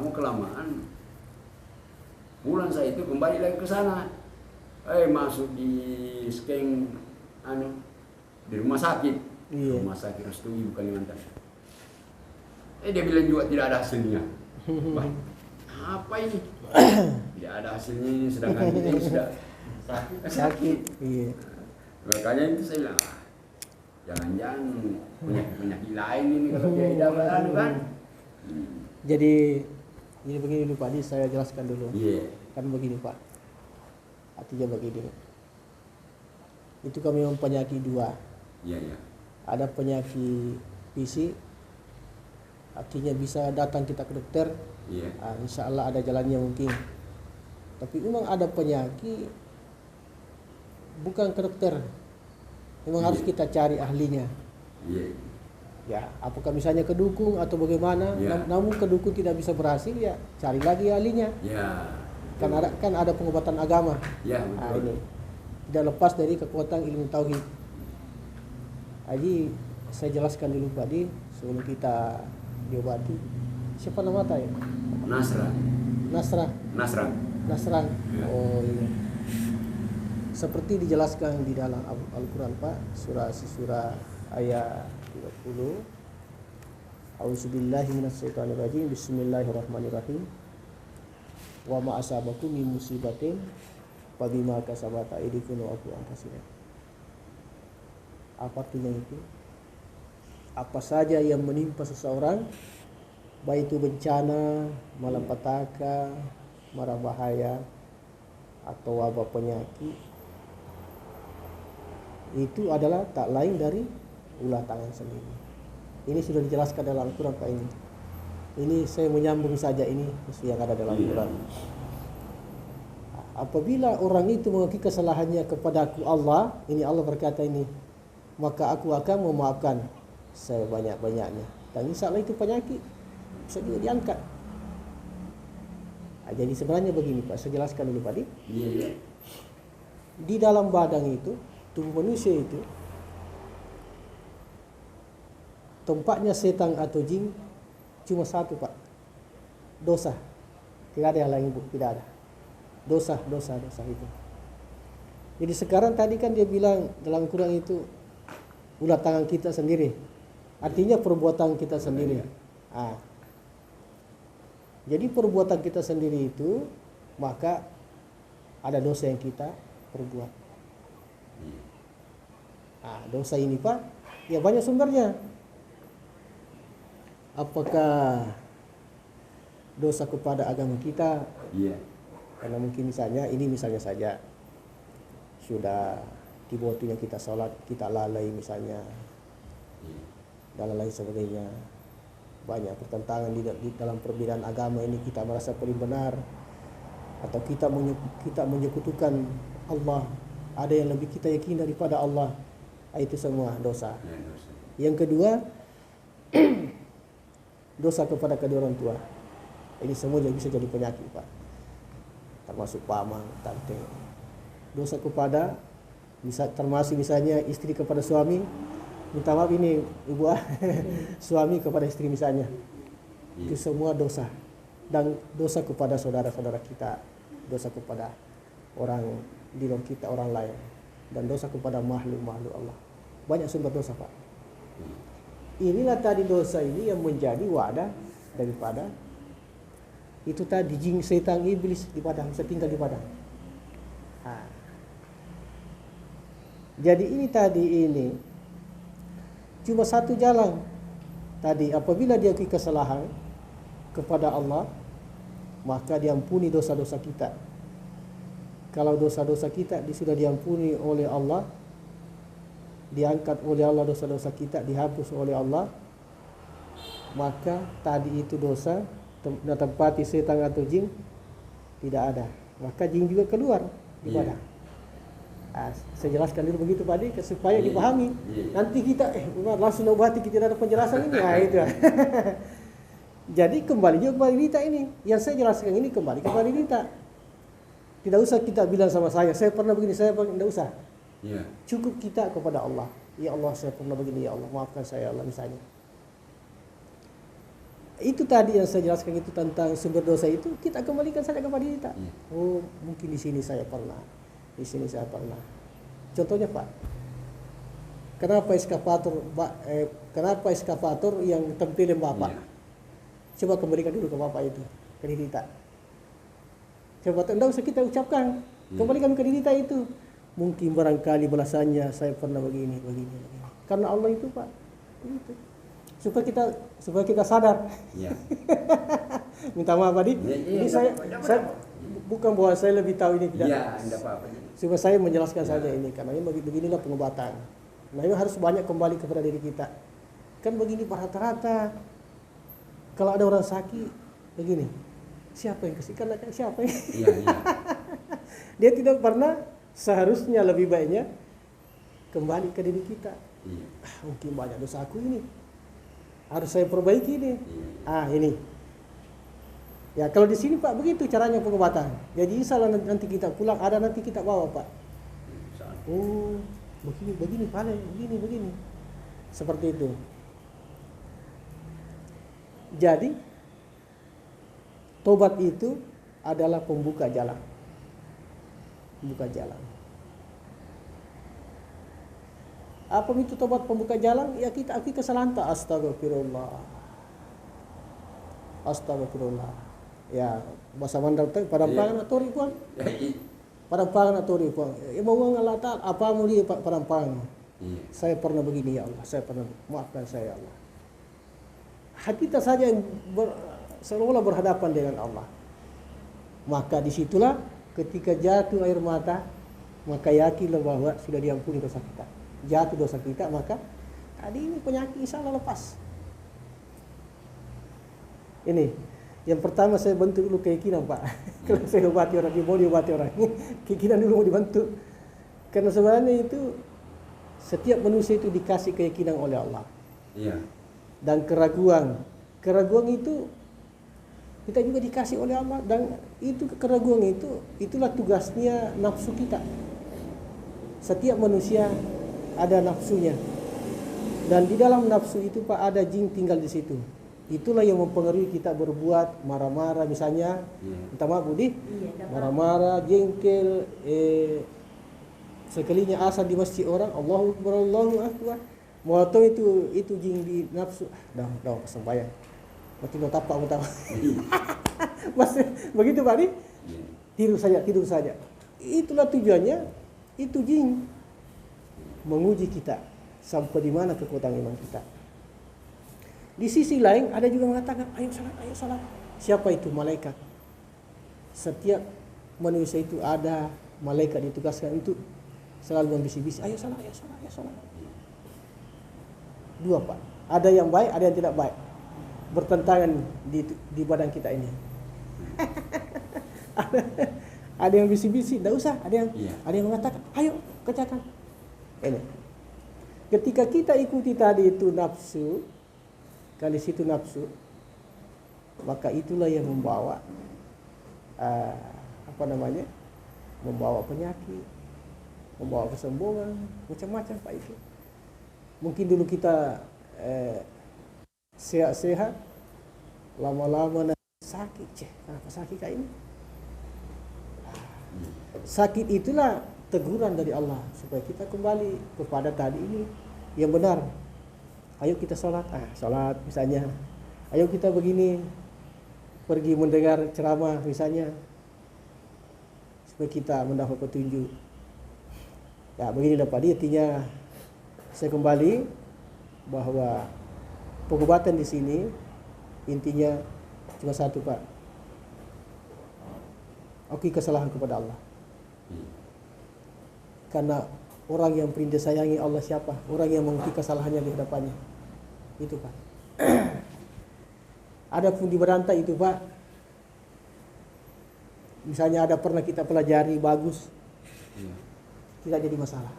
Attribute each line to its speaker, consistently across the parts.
Speaker 1: lama kelamaan pulang saya itu kembali lagi ke sana. Masuk di scan di rumah sakit.
Speaker 2: Iya.
Speaker 1: Rumah sakit Restui bukan Kalimantan. Dia bilang juga tidak ada hasilnya. Wah, apa ini? Tidak ada hasilnya ini, sedangkan kita ini sudah sakit.
Speaker 2: Iya.
Speaker 1: Makanya itu saya bilang, jangan-jangan penyakit lain ini kalau dia tidak berlalu kan.
Speaker 2: Jadi ini begini dulu Pak, saya jelaskan dulu.
Speaker 1: Iya.
Speaker 2: Kan begini Pak, artinya begini. Itu kami memang penyakit dua.
Speaker 1: Iya.
Speaker 2: Ada penyakit fisik, artinya bisa datang kita ke dokter.
Speaker 1: Iya.
Speaker 2: Insya Allah ada jalannya mungkin. Tapi memang ada penyakit bukan ke dokter, memang harus kita cari ahlinya.
Speaker 1: Iya.
Speaker 2: Ya, apakah misalnya ke dukun atau bagaimana?
Speaker 1: Ya.
Speaker 2: Namun ke dukun tidak bisa berhasil, ya cari lagi ahlinya.
Speaker 1: Ya.
Speaker 2: Kan ada pengobatan agama.
Speaker 1: Ya,
Speaker 2: Nah,
Speaker 1: betul.
Speaker 2: ini tidak lepas dari kekuatan ilmu tauhid. Jadi saya jelaskan dulu Pak Di sebelum kita diobati. Siapa nama ya? Nasran.
Speaker 1: Ya.
Speaker 2: Oh iya. Seperti dijelaskan di dalam Al-Quran Pak, surah ayat 30. A'udzubillahi minasyaitonirrajim. Bismillahirrahmanirrahim. Wa ma asabakum min musibatin fabima kasabat aydikum wa afu an katsir. Apa artinya itu? Apa saja yang menimpa seseorang, baik itu bencana, malapetaka, mara bahaya, atau wabah penyakit, itu adalah tak lain dari ulah tangan sendiri. Ini sudah dijelaskan dalam Al-Quran Pak ini. Ini saya menyambung saja ini yang ada dalam Al-Quran. Apabila orang itu mengakui kesalahannya kepadaku Allah, ini Allah berkata ini, maka aku akan memaafkan sebanyak-banyaknya. Dan insya Allah itu penyakit bisa juga diangkat. Jadi sebenarnya begini Pak, saya jelaskan dulu Pak Di.
Speaker 1: Iya.
Speaker 2: Di dalam badan itu, tubuh manusia itu, tempatnya setan atau jin cuma satu Pak, dosa. Tidak ada yang lain Bu, tidak ada. Dosa itu. Jadi sekarang tadi kan dia bilang dalam Quran itu ulah tangan kita sendiri. Artinya perbuatan kita sendiri. Jadi perbuatan kita sendiri itu, maka ada dosa yang kita perbuat. Dosa ini Pak, ya banyak sumbernya. Apakah dosa kepada agama kita?
Speaker 1: Iya.
Speaker 2: Karena mungkin misalnya saja sudah di waktunya kita sholat, kita lalai misalnya, dan lain sebagainya. Banyak pertentangan di dalam perbedaan agama ini, kita merasa paling benar, atau kita menyekutukan Allah, ada yang lebih kita yakini daripada Allah. Itu semua dosa. Yang kedua, dosa kepada kedua orang tua. Ini semua bisa jadi penyakit Pak, termasuk paman, tante. Dosa kepada termasuk misalnya istri kepada suami, minta maaf ini ibu suami kepada istri misalnya, itu semua dosa. Dan dosa kepada saudara-saudara kita, dosa kepada orang di luar kita, orang lain, dan dosa kepada makhluk-makhluk Allah. Banyak sumber dosa Pak. Inilah tadi dosa ini yang menjadi wadah daripada itu tadi jin, setan, iblis di padang, bisa tinggal di padang. Jadi ini cuma satu jalan tadi, apabila dia akui kesalahan kepada Allah, maka diampuni dosa-dosa kita. Kalau dosa-dosa kita sudah diampuni oleh Allah, diangkat oleh Allah dosa-dosa kita, dihapus oleh Allah, maka tadi itu dosa tempati setan atau jin tidak ada, maka jin juga keluar di badan. Saya jelaskan dulu begitu Pak Di supaya dipahami. Nanti kita langsung obati, kita tidak ada penjelasan ini. Itu. Jadi kembali juga kepada Dita ini. Yang saya jelaskan ini kembali kepada Dita. Tidak usah kita bilang sama saya pernah begini, saya pernah, tidak usah. Cukup kita kepada Allah. Ya Allah, saya pernah begini, ya Allah maafkan saya Allah misalnya. Itu tadi yang saya jelaskan itu tentang sumber dosa itu kita kembalikan saja kepada kita.
Speaker 1: Iya.
Speaker 2: Oh, mungkin di sini saya pernah, di sini saya pernah. Contohnya Pak, kenapa eskavator yang tempelin Bapak?
Speaker 1: Iya.
Speaker 2: Coba kembalikan dulu ke Bapak itu, ke diri kita. Coba tidak usah kita ucapkan, kembalikan ke diri kita itu. Mungkin barangkali belasannya saya pernah begini. Karena Allah itu Pak, itu. Supaya kita sadar.
Speaker 1: Iya.
Speaker 2: Minta maaf tadi.
Speaker 1: Iya,
Speaker 2: Ini
Speaker 1: iya,
Speaker 2: saya bukan bahwa saya lebih tahu ini tidak.
Speaker 1: Iya, enggak apa-apa.
Speaker 2: Supaya saya menjelaskan saja ini karena ini beginilah pengobatan. Nah, ini harus banyak kembali kepada diri kita. Kan begini rata-rata kalau ada orang sakit begini. Siapa yang kasihkan siapa yang?
Speaker 1: Iya, iya.
Speaker 2: Dia tidak pernah, seharusnya lebih baiknya kembali ke diri kita.
Speaker 1: Iya.
Speaker 2: Mungkin banyak dosa aku ini. Harus saya perbaiki ini. Ini. Ya kalau di sini Pak begitu caranya pengobatan. Jadi insyaallah nanti kita pulang ada nanti kita bawa Pak. Oh begini begini. Seperti itu. Jadi tobat itu adalah pembuka jalan. Pembuka jalan. Apa itu tobat pembuka jalan? Ya kita akui kesalahan tak. Astagfirullah. Ya bahasa Mandar tu padampangan atau ribuan. Padampangan atau ribuan. Ya bawang Allah Taala apa mulia padampangan. Saya pernah begini ya Allah. Saya pernah maafkan saya ya Allah. Hati kita saja yang seolah berhadapan dengan Allah. Maka disitulah ketika jatuh air mata, maka yakinlah bahwa sudah diampuni dosa kita. Jatuh dosa kita, maka tadi ini penyakit insya Allah lepas. Ini yang pertama saya bentuk dulu keyakinan Pak. Kalau saya obati orang, mau diobati orang, keyakinan dulu mau dibentuk. Karena sebenarnya itu setiap manusia itu dikasih keyakinan oleh Allah.
Speaker 1: Iya.
Speaker 2: Dan keraguan itu kita juga dikasih oleh Allah, dan itu keraguan itulah tugasnya nafsu kita. Setiap manusia ada nafsunya, dan di dalam nafsu itu Pak ada jin tinggal di situ. Itulah yang mempengaruhi kita berbuat marah-marah misalnya. Minta maaf Budi, marah-marah, jengkel, sekalinya asal di masjid orang Allahu Akbar. Mau tahu itu jin di nafsu. Dah sembahyang. Mungkin mau tapak mau tahu. Masih begitu Pak Di? Tidur saja. Itulah tujuannya. Itu jin menguji kita sampai di mana kekuatan iman kita. Di sisi lain ada juga mengatakan ayo salat. Siapa itu? Malaikat. Setiap manusia itu ada malaikat ditugaskan untuk selalu membisi-bisi ayo salat. Dua Pak. Ada yang baik, ada yang tidak baik. Bertentangan di badan kita ini. Ada yang bisi-bisi, tidak usah. Ada yang mengatakan, ayo kerjakan. Ini. Ketika kita ikuti tadi itu nafsu, kali situ nafsu, maka itulah yang membawa membawa penyakit, membawa kesombongan, macam-macam Pak itu. Mungkin dulu kita sehat-sehat, lama-lama sakit. Kenapa sakit kayak ini? Sakit itulah teguran dari Allah supaya kita kembali kepada tadi ini yang benar. Ayo kita sholat misalnya. Ayo kita begini, pergi mendengar ceramah misalnya, supaya kita mendapat petunjuk. Ya begini dapat artinya. Saya kembali bahwa pengobatan di sini intinya cuma satu Pak. Akui kesalahan kepada Allah. Karena orang yang paling disayangi Allah siapa? Orang yang mengakui kesalahannya di hadapannya. Itu Pak. Adapun di berantai itu Pak, misalnya ada pernah kita pelajari bagus, tidak jadi masalah.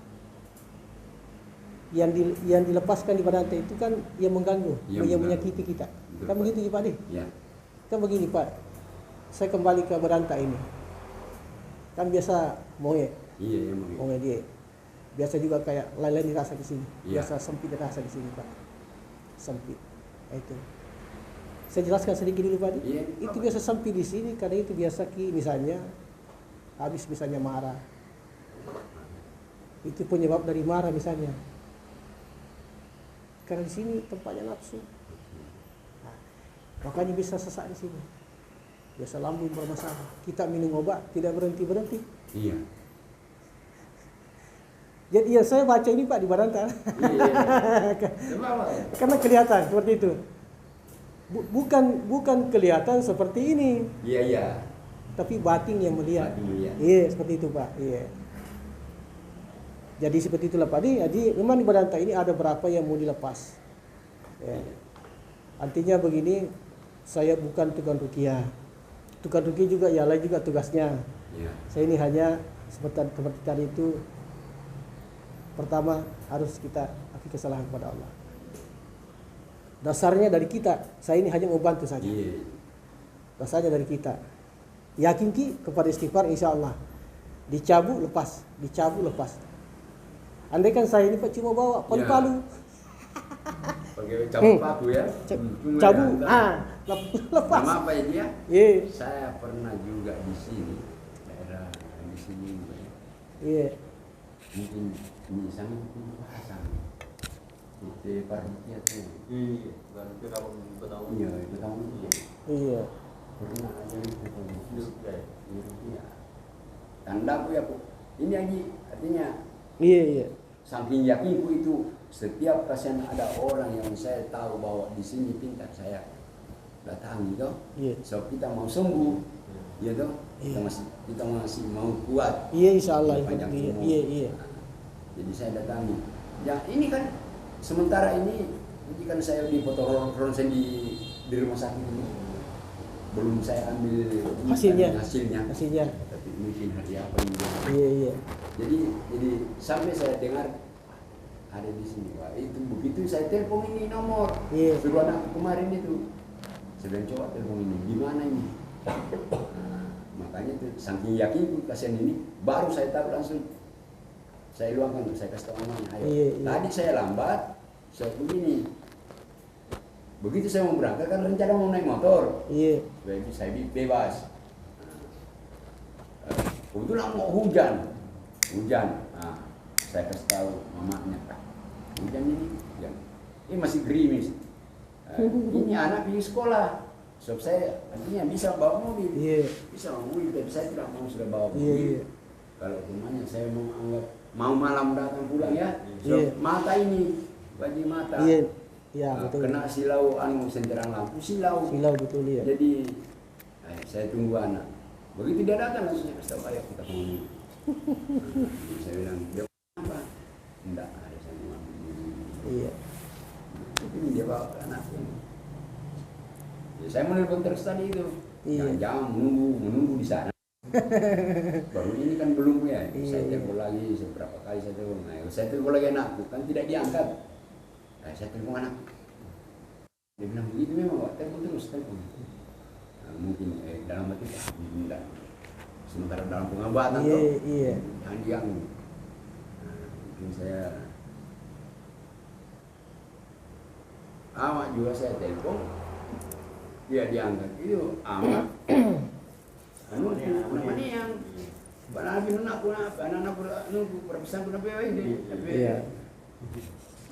Speaker 2: Yang dilepaskan di berantai itu kan yang mengganggu, yang menyakiti kita. Kan begitu Pak Adi? Ya. Kan begini Pak, saya kembali ke berantai ini. Kan biasa moe. Iya, moe dia. Biasa juga kayak lain-lain dirasa di sini. Biasa sempit dirasa di sini Pak. Sempit. Itu. Saya jelaskan sedikit dulu Pak.
Speaker 1: Iya.
Speaker 2: Itu biasa sampai di sini karena itu biasa misalnya habis misalnya marah. Itu penyebab dari marah misalnya. Karena di sini tempatnya nafsu. Nah, makanya bisa sesak di sini. Biasa lambung bermasalah. Kita minum obat tidak berhenti.
Speaker 1: Iya.
Speaker 2: Jadi ya saya baca ini Pak di Baranta.
Speaker 1: Iya.
Speaker 2: Karena kelihatan seperti itu. Bukan kelihatan seperti ini,
Speaker 1: Iya.
Speaker 2: tapi batin yang melihat.
Speaker 1: Batin melihat.
Speaker 2: Iya, seperti itu Pak. Iya. Jadi seperti itulah Pak. Jadi memang di Baranta ini ada berapa yang mau dilepas. Ya. Artinya begini, saya bukan tukang ruqyah. Tukang ruqyah juga ya lain juga tugasnya.
Speaker 1: Iya.
Speaker 2: Saya ini hanya seperti tadi itu. Pertama harus kita akui kesalahan kepada Allah. Dasarnya dari kita. Saya ini hanya membantu saja.
Speaker 1: Iya.
Speaker 2: Dasarnya dari kita. Yakin ki kepada istighfar insya Allah. Dicabut lepas. Andai kan saya ini Pak cuma bawa palu-palu.
Speaker 1: Pakai cabut paku ya.
Speaker 2: Cabut. Lepas.
Speaker 1: Nama apa ya dia?
Speaker 2: Iya.
Speaker 1: Saya pernah juga di sini. Daerah di sini.
Speaker 2: Iya.
Speaker 1: Mungkin ini sangat pasang. Itu parutnya tuh.
Speaker 3: Iya, baru itu kamu tahu.
Speaker 1: Iya, itu tahu.
Speaker 2: Iya.
Speaker 1: Pernah ada itu.
Speaker 3: Iya.
Speaker 1: Tanda aku ya, Bu. Ini lagi artinya
Speaker 2: Iya.
Speaker 1: saking yakinku itu setiap pasien ada orang yang saya tahu bahwa di sini pintar saya datangi toh.
Speaker 2: Iya.
Speaker 1: So kita mau sembuh, ya toh.
Speaker 2: Iya.
Speaker 1: Kita masih mau kuat.
Speaker 2: Iya insya Allah.
Speaker 1: Panjang umur.
Speaker 2: Iya.
Speaker 1: Jadi saya datangi. Ya ini kan sementara ini kan saya di foto ronsen di rumah sakit ini belum saya ambil
Speaker 2: hasilnya.
Speaker 1: Tapi mungkin hari apa ini.
Speaker 2: Iya.
Speaker 1: Jadi sampai saya dengar ada di sini Pak. Itu begitu saya telepon ini nomor.
Speaker 2: Iya.
Speaker 1: Suruh anakku kemarin itu. Saya bilang coba telepon ini. Gimana ini? Nah, makanya itu saking yakin pasien ini baru saya tahu langsung. Saya luangkan, saya kasih tahu namanya. Ayo.
Speaker 2: Iya.
Speaker 1: Tadi saya lambat. Saya begini. Begitu saya mau berangkat kan rencana mau naik motor.
Speaker 2: Iya.
Speaker 1: Saya bebas. Kebetulan mau hujan. Nah, saya kasih tahu mamanya, Kak. Hujan ini, hujan. Ini masih gerimis. Ini anak pergi sekolah. Sebab saya artinya bisa bawa mobil.
Speaker 2: Iya.
Speaker 1: Bisa bawa mobil, tapi saya tidak mau sudah bawa mobil.
Speaker 2: Iya.
Speaker 1: Kalau rumahnya saya mau anggap mau malam datang pulang ya. So,
Speaker 2: Iya.
Speaker 1: mata ini, bagi mata.
Speaker 2: Iya. Ya betul.
Speaker 1: Kena silau senterang lampu silau.
Speaker 2: Silau betul ya.
Speaker 1: Jadi saya tunggu anak. Begitu dia datang langsung saya kasih tahu ayo kita ngomong. Saya bilang dia apa? Enggak ada saya ngomong.
Speaker 2: Iya.
Speaker 1: Ini dia bawa ke anaknya. Ya, saya menelpon terus tadi itu.
Speaker 2: Iya.
Speaker 1: Jangan menunggu di sana. Baru ini kan belum ya.
Speaker 2: Iya.
Speaker 1: Saya telepon lagi beberapa kali saya telepon. Saya telepon lagi anakku kan tidak diangkat. Saya telepon anak. Dia bilang begitu memang Pak, telepon terus telepon. Nah, mungkin dalam hati tidak. Sementara dalam pengobatan
Speaker 2: Iya,
Speaker 1: tuh,
Speaker 2: iya.
Speaker 1: jangan diganggu. Mungkin saya amat juga saya telepon, dia diangkat itu amat. Namanya yang lagi anak nunggu perpesan kenapa ini?
Speaker 2: Iya.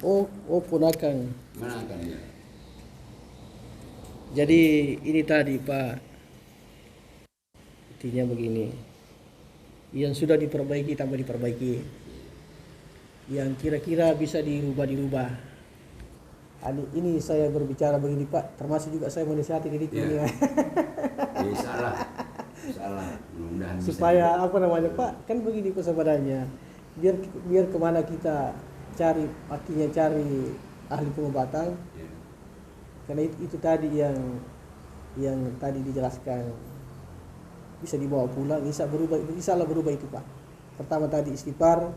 Speaker 2: Oh ponakan.
Speaker 1: Mana kan ya?
Speaker 2: Jadi ini tadi Pak, intinya begini, yang sudah diperbaiki tambah diperbaiki, yang kira-kira bisa dirubah. Ini saya berbicara begini Pak, termasuk juga saya menasihati diri ini.
Speaker 1: Salah. Mudah-mudahan
Speaker 2: Supaya apa namanya Pak, kan begini Pak sebenarnya, biar kemana kita cari, artinya cari ahli pengobatan.
Speaker 1: Ya.
Speaker 2: Karena itu tadi yang tadi dijelaskan bisa dibawa pulang, bisa berubah itu Pak. Pertama tadi istighfar,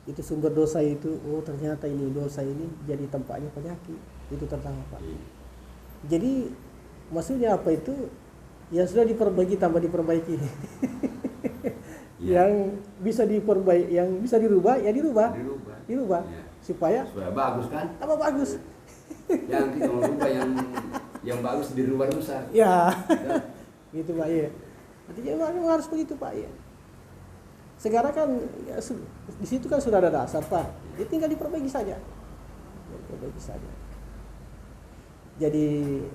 Speaker 2: itu sumber dosa itu, oh ternyata ini dosa ini jadi tempatnya penyakit, itu pertama Pak. Jadi maksudnya apa itu? Yang sudah diperbaiki tambah diperbaiki. Yang bisa diperbaiki, yang bisa dirubah ya dirubah. Ya. Supaya
Speaker 1: bagus kan?
Speaker 2: tambah bagus.
Speaker 1: Yang kita mau rubah yang Yang bagus di rumah rusak.
Speaker 2: Ya, gitu Pak ya. Artinya memang harus begitu Pak ya. Sekarang kan ya, di situ kan sudah ada dasar Pak. Dia tinggal diperbaiki saja. Diperbaiki saja. Jadi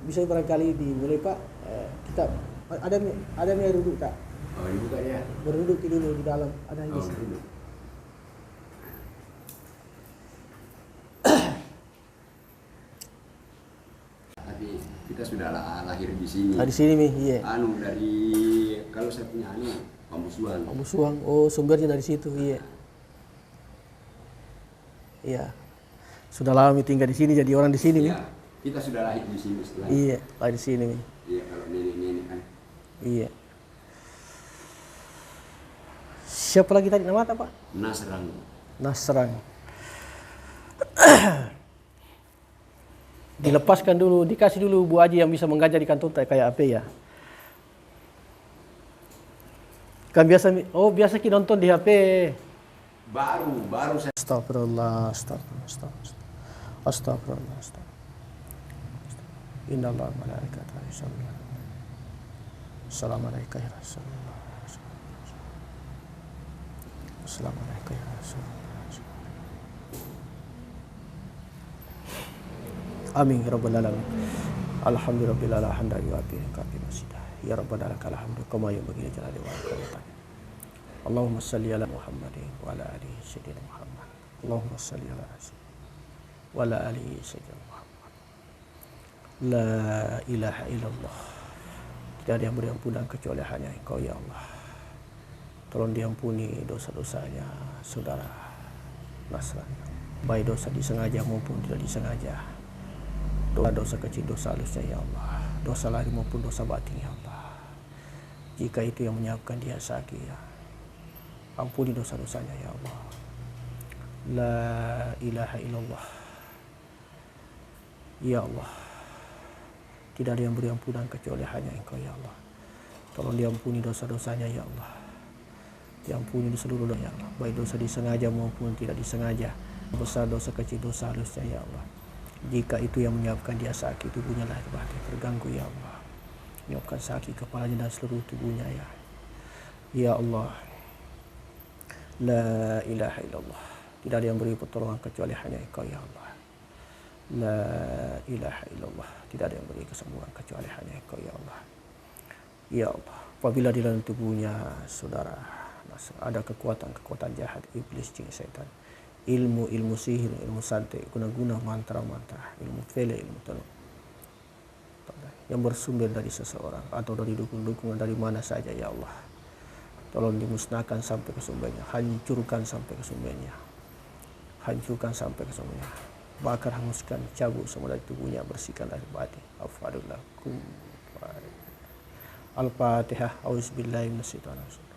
Speaker 2: bisa barangkali dimulai Pak. Kita ada yang duduk tak?
Speaker 1: Oh, dibuka ya.
Speaker 2: Berduduk dulu di dalam ada yang
Speaker 1: Oh,
Speaker 2: bisa.
Speaker 1: duduk. Tapi kita sudah lahir di sini.
Speaker 2: Di sini nih, iya.
Speaker 1: Dari kalau saya punya Pambusuan.
Speaker 2: Pambusuan. Oh, sumbernya dari situ, iya. Iya. Sudah lama tinggal di sini jadi orang di sini nih.
Speaker 1: Iya, kita sudah lahir di sini setelah.
Speaker 2: Iya, lahir di sini nih.
Speaker 1: Iya, kalau nenek-nenek kan.
Speaker 2: Iya. Siapa lagi tadi nama apa?
Speaker 1: Nasrang.
Speaker 2: Nasrang. Dilepaskan dulu, dikasih dulu Bu Haji yang bisa mengajar di kantor kayak apa ya? Kan biasa kita nonton di HP.
Speaker 1: Baru saya.
Speaker 2: Astagfirullah. Innallaha wa malaikatahu yusholluna. Assalamualaikum ya Rasulullah. Assalamualaikum ya Rasulullah. Amin ya rabbal alamin. Alhamdulillah hamdan yu'ati kafi masjidah. Ya rabbana lakal hamdu kama yanbaghi li jalali wajhika. Allahumma shalli ala Muhammadin wa ala alihi sayyidina Muhammad. Allahumma shalli ala Rasul wa ala alihi sayyidina Muhammad. La ilaha illallah. Tidak ada yang beri ampunan kecuali hanya Engkau ya Allah. Tolong diampuni dosa-dosanya saudara Nasran. Baik dosa disengaja maupun tidak disengaja. Dosa kecil, dosa halusnya ya Allah. Dosa lahir maupun dosa batin ya Allah. Jika itu yang menyebabkan dia sakit ya, ampuni dosa-dosanya ya Allah. La ilaha illallah. Ya Allah, tidak ada yang beri ampunan kecuali hanya Engkau ya Allah. Tolong diampuni dosa-dosanya ya Allah. Diampuni seluruh dosa ya Allah, baik dosa disengaja maupun tidak disengaja. Besar dosa kecil, dosa halusnya ya Allah. Jika itu yang menyebabkan dia sakit, tubuhnya lahir batin terganggu ya Allah. Menyebabkan sakit kepalanya dan seluruh tubuhnya ya. Ya Allah. La ilaha illallah. Tidak ada yang beri pertolongan kecuali hanya Engkau ya Allah. La ilaha illallah. Tidak ada yang beri kesembuhan kecuali hanya Engkau ya Allah. Ya Allah, apabila di dalam tubuhnya saudara ada kekuatan jahat, iblis, jin, syaitan, ilmu sihir, ilmu santet, guna-guna mantra-mantra, ilmu fele, ilmu tanu yang bersumber dari seseorang atau dari dukungan dari mana saja ya Allah. Tolong dimusnahkan sampai ke sumbernya, hancurkan sampai ke sumbernya. Hancurkan sampai ke sumbernya. Bakar, hanguskan, cabut semua dari tubuhnya, bersihkan lahir batin. Afadulakum. Al-Fatihah. Auzubillahi minasyaitonir rajim.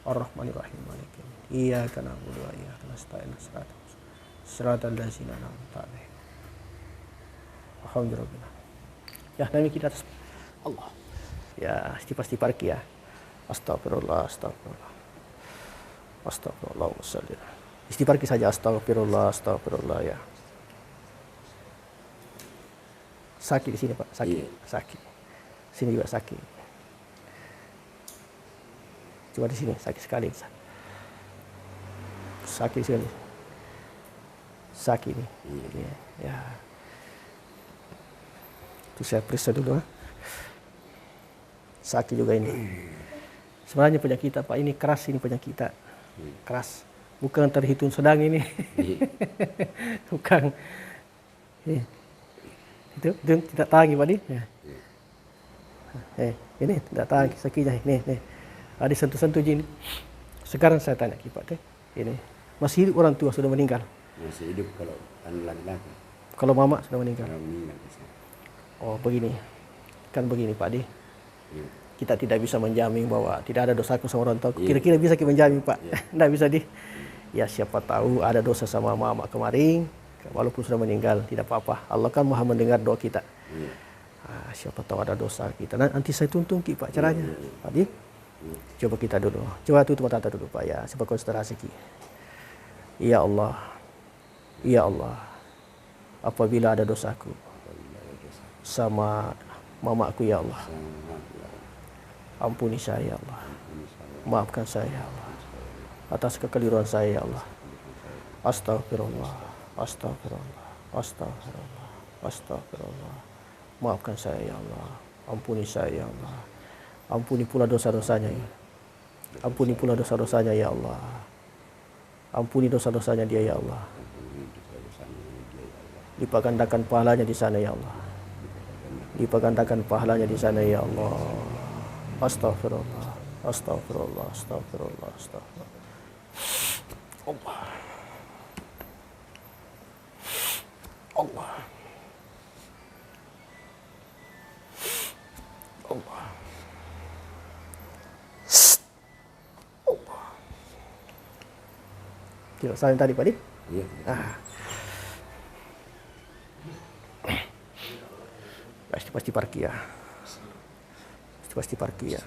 Speaker 2: Ar-Rahmanir-Rahim. Maliki yaumiddin. Iyyaka na'budu wa iyyaka nasta'in. Shiratal ladzina an'amta 'alaihim. Alhamdulillah. Ya, nami kita atas Allah. Ya, pasti parki ya. Astagfirullah. Astagfirullah. Istighfar saja astagfirullah ya. Sakit di sini Pak, sakit. Sini juga sakit. Coba di sini sakit sekali. Sakit di sini. Sakit nih. Ya. Itu saya periksa dulu. Sakit juga ini. Sebenarnya penyakit kita Pak, ini keras, ini penyakit kita. Keras. Bukan terhitung sedang ini. Bukan. Itu tidak tahan Pak ya. Ini tidak tahan sakitnya. Nih. Ada sentuh-sentuh gini. Sekarang saya tanya Pak, ini masih hidup orang tua sudah meninggal?
Speaker 1: Masih hidup kalau laki-laki.
Speaker 2: Kalau mama sudah meninggal.
Speaker 1: Meninggal.
Speaker 2: Oh begini, kan begini Pak Di. Kita tidak bisa menjamin bahwa tidak ada dosaku sama orang tua. Kira-kira bisa kita menjamin Pak? Tidak bisa Di. Ya siapa tahu ada dosa sama mama kemarin, walaupun sudah meninggal tidak apa-apa. Allah kan Maha mendengar doa kita. Siapa tahu ada dosa kita. Nanti saya tuntun Pak caranya, Pak Di. Coba kita dulu. Coba tutup mata dulu Pak ya. Coba konsentrasi Ki. Ya Allah. Ya Allah. Apabila ada dosaku, sama mamaku ya Allah. Ampuni saya ya Allah. Maafkan saya ya Allah atas kekeliruan saya ya Allah. Astagfirullah, astagfirullah, astagfirullah, astagfirullah. Maafkan saya ya Allah. Ampuni saya ya Allah. Ampuni pula dosa-dosanya ya. Ampuni pula dosa-dosanya ya Allah. Ampuni dosa-dosanya dia ya Allah. Lipat gandakan pahalanya di sana ya Allah. Lipat gandakan pahalanya di sana ya Allah. Astagfirullah, astagfirullah, astagfirullah, astagfirullah. Allah. Allah. Allah. Allah. Tidak salah tadi Pak Di?
Speaker 1: Iya.
Speaker 2: Pasti parkir ya. Pasti parkir ya.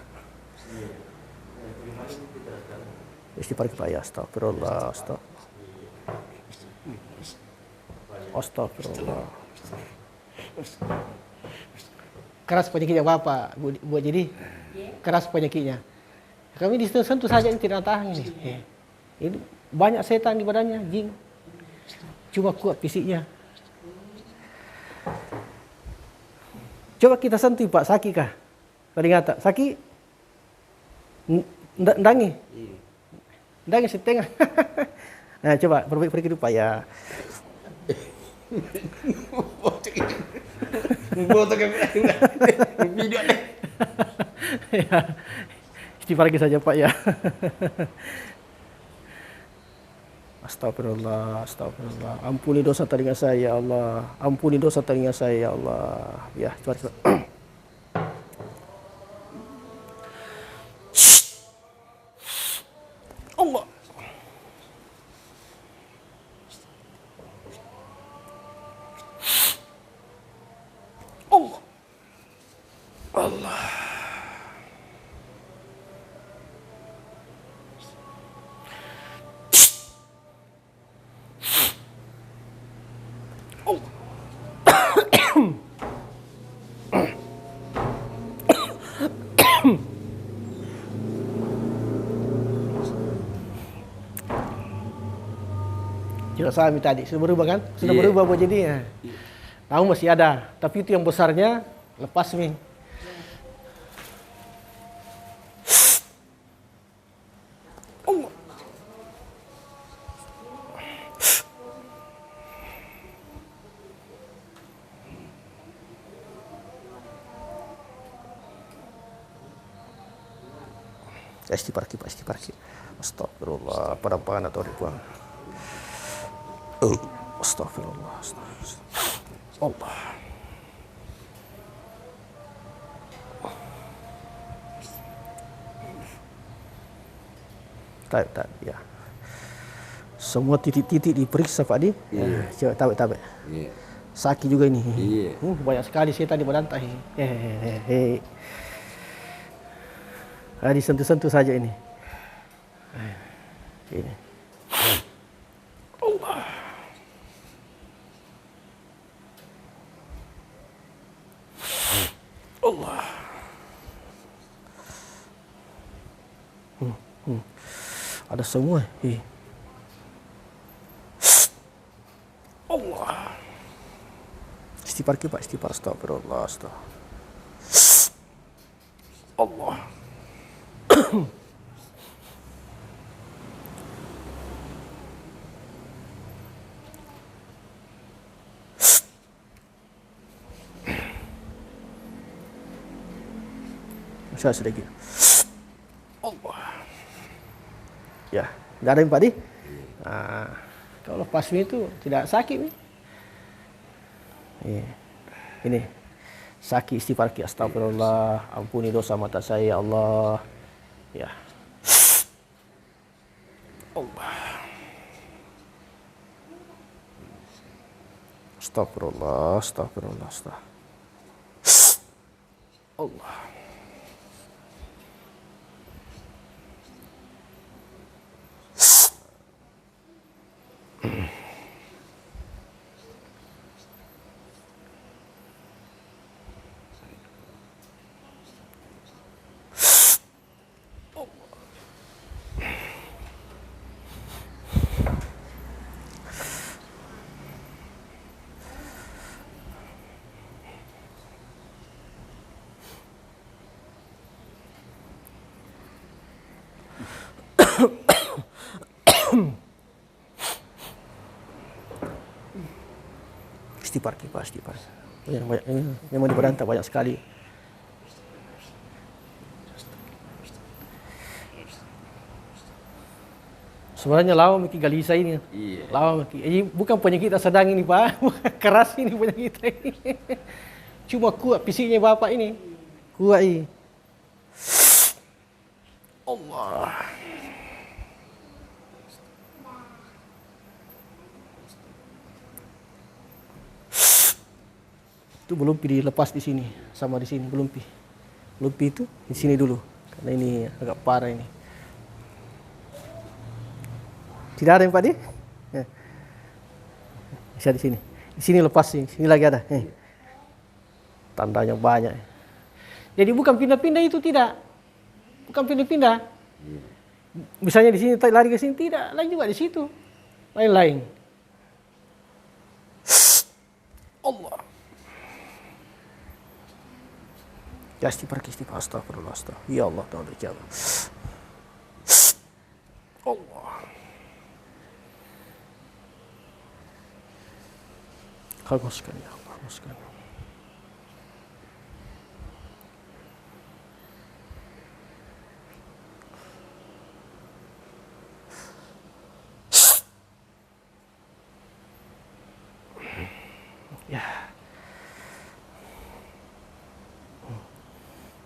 Speaker 2: Pasti parkir Pak ya. Astagfirullah, astagfirullah. Keras penyakitnya Bapak, buat jadi keras penyakitnya. Kami disentuh saja ini tidak tahan ini. Ini banyak setan di badannya, jin. Cuma kuat fisiknya. Coba kita sentuh Pak, sakit kah? Tadi ngata, sakit? Ndangi? Ndangi setengah. Nah coba, perbaiki dulu Pak ya.
Speaker 1: Video deh.
Speaker 2: Ya, istighfar lagi saja Pak ya. Astagfirullah, astagfirullah. Ampuni dosa telinga saya ya Allah. Ampuni dosa telinga saya ya Allah. Ya, cepat. Allah. Allah. Allah. Jelasami tadi sudah berubah kan? Sudah berubah buat jadi ya. Tahu masih ada, tapi itu yang besarnya lepas nih. Allah. Pasti parkir. Astagfirullah, pada atau dibuang. Astagfirullah, astagfirullah. Allah. Tak, ya. Semua titik-titik diperiksa Pak Di.
Speaker 1: Iya.
Speaker 2: Coba tabik.
Speaker 1: Iya.
Speaker 2: Sakit juga ini.
Speaker 1: Iya.
Speaker 2: Banyak sekali setan di badan tahi. Disentuh-sentuh saja ini. Ini. Allah. Allah. Ada semua. Allah. Istighfar Pak, istighfar, astagfirullah, astagfirullah. Allah. Masya sedikit. Allah. Ya, nggak ada yang Pak Di? Nah, kalau pasmi itu tidak sakit nih. Ini sakit istighfar ki astagfirullah, ampuni dosa mata saya ya Allah. Ya. Allah. Astagfirullah, astagfirullah, astagfirullah. Allah. Istighfar, istighfar. Banyak, memang di badan tak banyak sekali. Sebenarnya lawan miki galisa ini.
Speaker 1: Iya.
Speaker 2: Lawan miki. Ini bukan penyakit tak sedang ini, Pak. Keras ini penyakit ini. Cuma kuat fisiknya Bapak ini. Kuat ini. Allah. Itu belum dilepas di sini, sama di sini belum pi. Belum pi itu di sini dulu. Karena ini agak parah ini. Tidak ada yang Pak Di? Bisa di sini. Di sini lepas sini. Sini lagi ada. Tandanya banyak. Jadi bukan pindah-pindah itu tidak. Bukan pindah-pindah. Misalnya di sini lari ke sini tidak, lain juga di situ. Lain-lain. Allah. Ya istighfar, astagfirullah, astagfirullah. Ya Allah, Ta'ala jawab. Allah. Hanguskan ya Allah, hanguskan. Ya.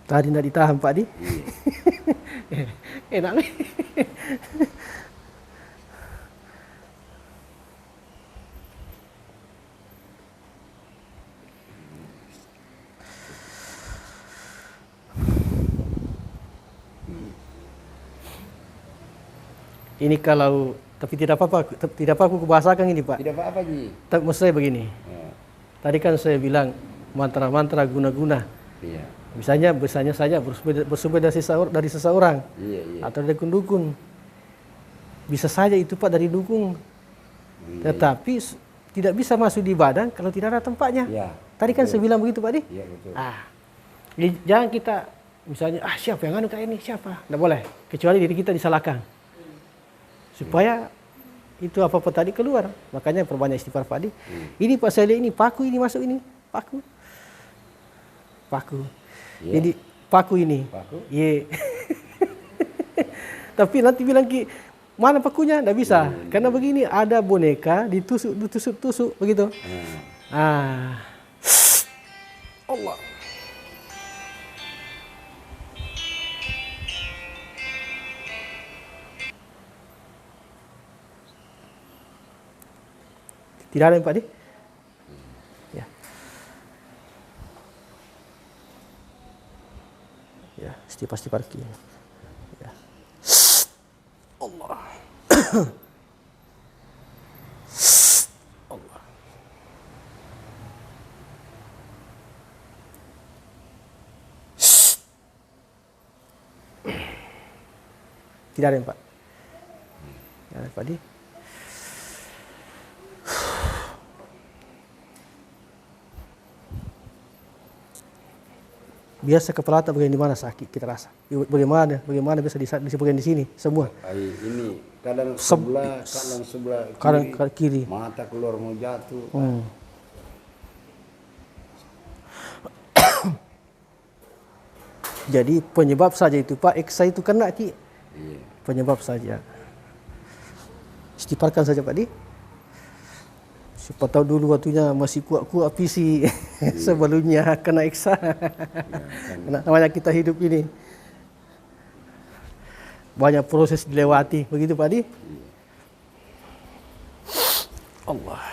Speaker 2: Tadi nak ditahan Pak Di. Enak ni. Ini kalau tapi tidak apa-apa aku bahasakan ini Pak.
Speaker 1: Tidak apa-apa Ji.
Speaker 2: Tapi maksud saya begini.
Speaker 1: Ya.
Speaker 2: Tadi kan saya bilang mantra-mantra guna-guna.
Speaker 1: Iya.
Speaker 2: Misalnya saja bersumber dari seseorang
Speaker 1: Iya, iya.
Speaker 2: atau dari dukun. Bisa saja itu Pak dari dukun.
Speaker 1: Iya.
Speaker 2: Tetapi tidak bisa masuk di badan kalau tidak ada tempatnya.
Speaker 1: Iya.
Speaker 2: Tadi kan
Speaker 1: Betul.
Speaker 2: saya bilang begitu Pak Di.
Speaker 1: Iya, betul.
Speaker 2: Jadi jangan kita misalnya siapa yang anu kayak ini siapa? Tidak boleh. Kecuali diri kita disalahkan. Supaya itu apa-apa tadi keluar. Makanya perbanyak istighfar Pak Di. Ini Pak saya lihat ini paku ini masuk ini. Paku.
Speaker 1: Yeah.
Speaker 2: Jadi paku ini.
Speaker 1: Paku?
Speaker 2: Ye. Tapi nanti bilang Ki, mana pakunya? Tidak bisa. Karena begini ada boneka ditusuk begitu. Allah. Tidak ada yang Pak Di? Ya. Ya, istighfar Ki. Ya. Allah. Allah. Tidak ada yang Pak. Tidak ada Pak Di. Biasa kepala tak bagian di mana sakit kita rasa. Bagaimana bisa bagian di sini semua.
Speaker 1: Ini kadang sebelah
Speaker 2: kiri.
Speaker 1: Mata keluar mau jatuh.
Speaker 2: Jadi penyebab saja itu Pak, eksa itu kena Ki.
Speaker 1: Iya.
Speaker 2: Penyebab saja. Istighfarkan saja Pak Di. Siapa tahu dulu waktunya masih kuat-kuat visi sebelumnya kena eksa. Kena namanya kita hidup ini. Banyak proses dilewati, begitu Pak Di? Allah.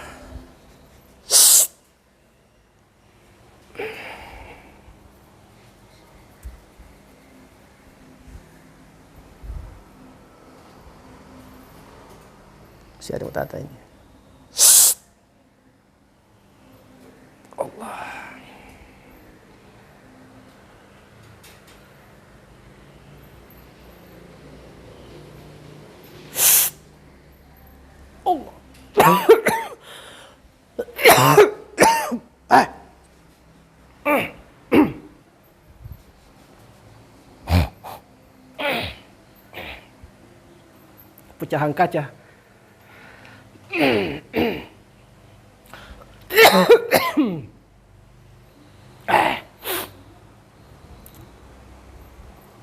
Speaker 2: Si ada tata ini. Allah. Pecahan kaca.